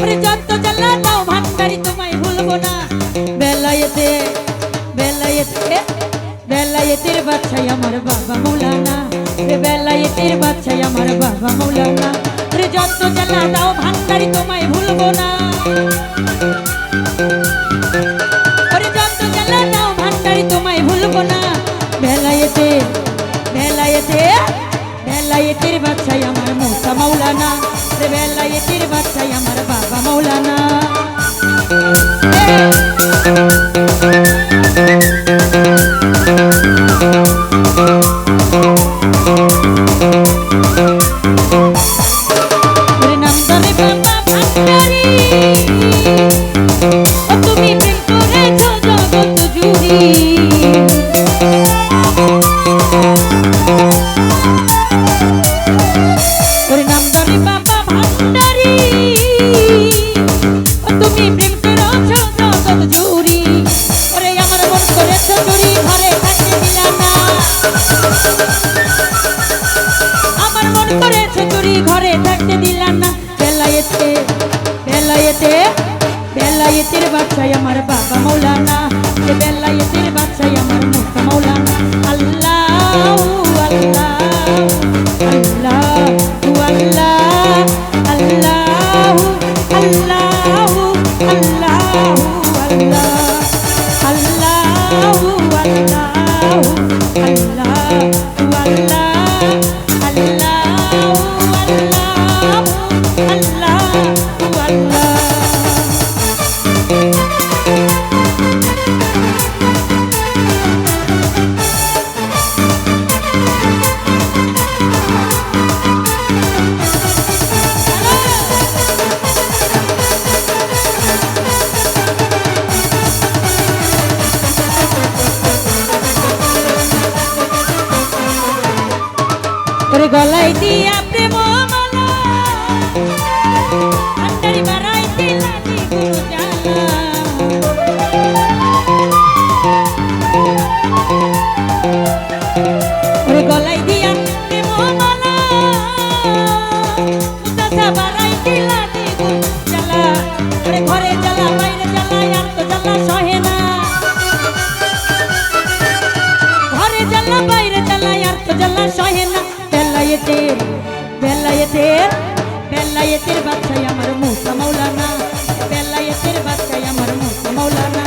ওরে যত জ্বালা দাও ভান্ডারি তোমায় ভুলবো না বেলায়েতে বেলায়েতে বেলায়েতের বাদশাহ আমার বাবা মৌলানা রে বেলায়েতের বাদশাহ আমার বাবা মৌলানা রে যত জ্বালা দাও ভান্ডারি তোমায় ভুলবো না ওরে যত জ্বালা দাও ভান্ডারি তোমায় ভুলবো না বেলায়েতে বেলায়েতে বেলায়েতের বাদশাহ আমার মৌসা মৌলানা রে বেলায়েতের বাদশাহ আমার বাবা মৌলানা ঘরে থাকতে দিলাম না বেলায়েতে বেলায়েতে বেলায়েতের বাদশাহ আমার বাবা মৌলানা বেলায়েতের বাদশাহ আমার মুস্তা মৌলানা আল্লাহু আল্লাহু আল্লাহু আল্লাহ আল্লাহু আল্লাহু আল্লাহু আল্লাহ আল্লাহু আল্লাহু আল্লাহু গলায় দিয়া প্রেম মালা ভান্ডারি বাড়াইতে লাগি গুরু জ্বালা ওরে গলায় দিয়া প্রেম মালা উদাসা বাড়াইতে লাগি গুরু জ্বালা ওরে ঘরে জ্বালা বাইরে জ্বালা আর তো জ্বালা সহে না ঘরে জ্বালা বাইরে জ্বালা আর তো জ্বালা সহে না বেলায়েতের বেলায়েতের বেলায়েতের বাদশাহ আমার মুসা মৌলানা বেলায়েতের বাদশাহ আমার মুসা মৌলানা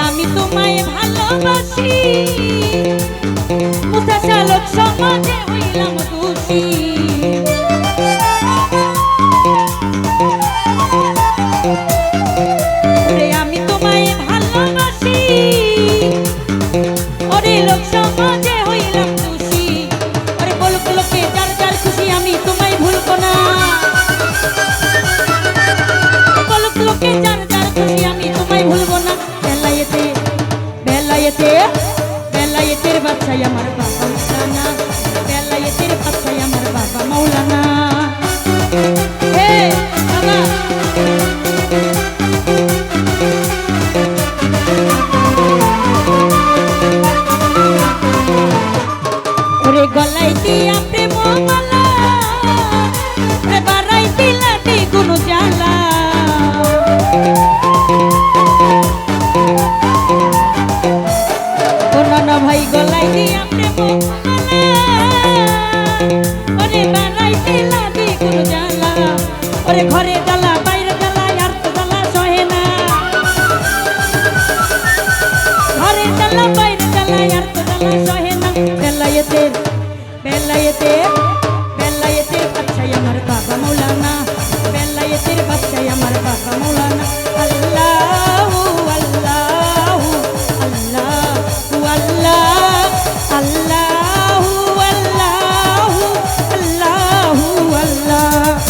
আমি তোমায় ভালোবাসি মুসা চালক সমাজে হইলাম দোষী আমি তোমায় ভালোবাসি ওরে লোক সমাজে হইলাম দোষী ওরে বলুক লোকে যার যার খুশি আমি তোমায় ভুলবো না বলুক লোকে যার যার খুশি আমি তোমায় ভুলবো না বেলায়েতে বেলায়েতে বেলায়েতের বাদশাহ আমার বাবা মৌলানা বেলায়েতের বাদশাহ আমার বাবা মৌলানা হে বাবা ওরে গলায় দিয়া প্রেম মালা রে বাড়াইতে লাগি গুরু জ্বালা ভাই গলায় দিয়া প্রেম ওরে বাড়াইতে লাগি গুরু জ্বালা ওরে ঘরে জ্বালা বাইরে জ্বালা আর তো জ্বালা সহে না ঘরে জ্বালা বাইরে জ্বালা আর তো জ্বালা সহে না বেলায়েতের বেলায়েতের বেলায়েতের বাদশাহ আমার বাবা মৌলানা বেলায়েতের বাদশাহ আমার বাবা মৌলানা আল্লাহু আল্লাহু আল্লাহু আল্লাহ আল্লাহু আল্লাহু আল্লাহু আল্লাহ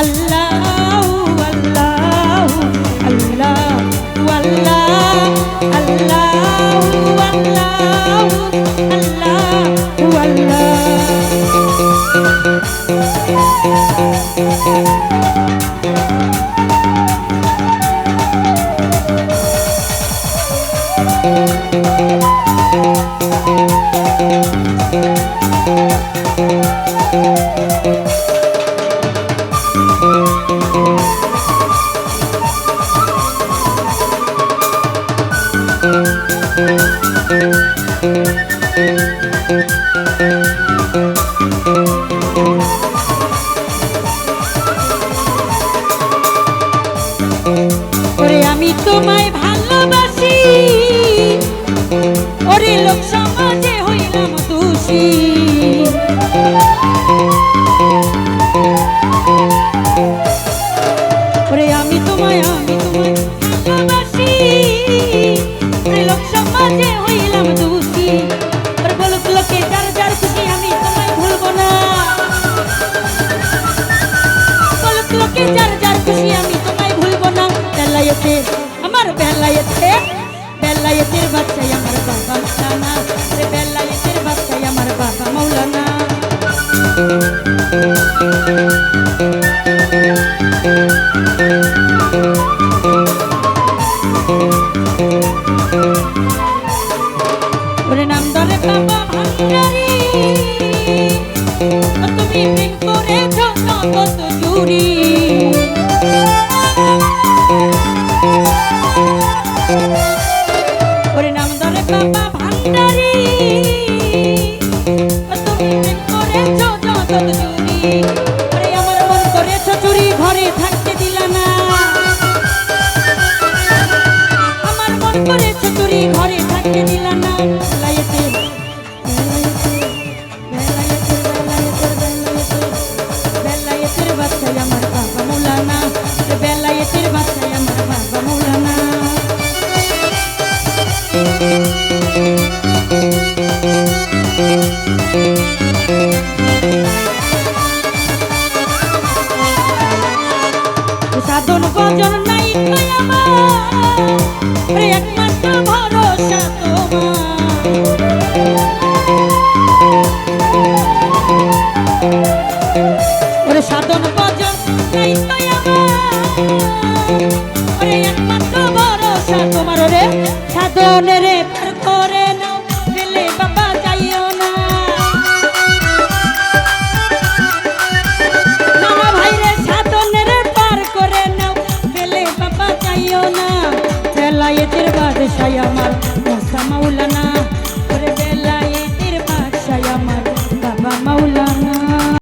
আল্লাহু আল্লাহু আল্লাহু আল্লাহ আল্লাহু আল্লাহু ওরে আমি তোমায় ভালোবাসি, ওরে লোক সমাজে হইলাম দোষী। ওরে আমি তোমায় ভালোবাসি, ওরে লোক সমাজে হইলাম দোষী। ওরে বলুক লোকে যার যার খুশি আমি তোমায় ভুলবো না, বলুক লোকে যার যার খুশি আমি তোমায় ভুলবো না। বেলায়েতে আমার বেলায়েতে, বেলায়েতের বাচ্চাই আমার বাবা মাওলানা, বেলায়েতের বাচ্চাই আমার বাবা মাওলানা। ওরে নাম ধরে বাবা ভান্ডারি, তুমি প্রেম করেছ কত চুরি। ওরে নাম ধরে বাবা ভান্ডারি, তুমি প্রেম করেছ কত চুরি। ওরে আমার মন করেছ চুরি, ঘরে থাকতে দিলা না। আমার মন করেছ চুরি, ঘরে থাকতে দিলা না। বেলায়েতের বাচ্চাই আমার বাবা মাওলানা, বেলায়েতের বাচ্চাই আমার বাবা মাওলানা। সাধন ভজন নাই আমার, একমাত্র ভরসা তোমার। ওরে সাধন ভজন নাই